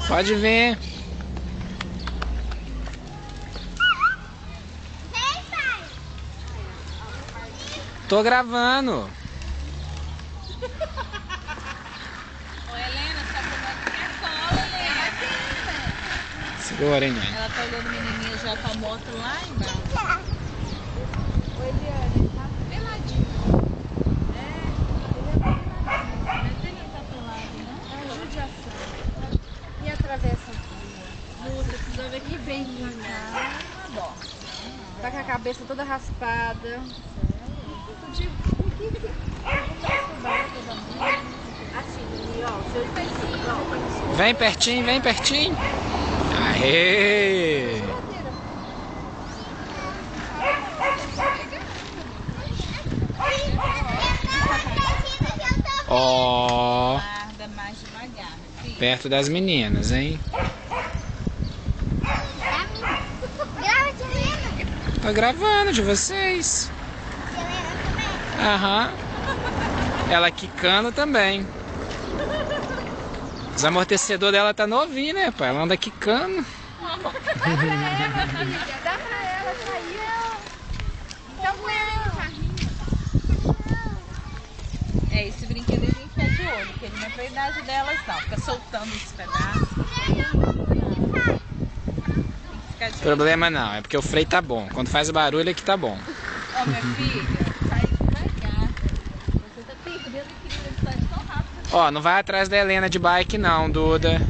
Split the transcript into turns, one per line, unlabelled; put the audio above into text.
Pode vir.
Vem, pai.
Tô gravando.
Ô, Helena, só como é que é cola, Helena?
Segura, hein, mãe.
Ela tá olhando o menininho já com a moto lá embaixo.
Oi, Eliane, ele tá peladinho.
Mas ele não tá pelado, não?
É judiação. E atravessa a rua.
Você precisa ver que
Vem pra cá. Tá com a cabeça toda raspada. Assim, ó, o seu peitinho, ó.
Vem pertinho, vem pertinho. Aê! Ó,
guarda mais devagar, meu filho.
perto das meninas, hein?
Grava de Helena.
Tô gravando de vocês.
De Helena também.
Aham. Ela quicando também. Os amortecedores dela tá novinho, né, pai? Ela anda quicando.
Dá pra ela sair. Então põe ela no carrinho.
É, esse brinquedo a gente fica de olho, porque ele não é pra idade delas, não. Fica soltando os pedaços. Tem que ficar de olho.
Problema não, é porque o freio tá bom. Quando faz o barulho é que tá bom.
Ó, minha filha, sai devagar. Você tá perdendo aqui, ele sai tão rápido.
Ó, não vai atrás da Helena de bike não, Duda.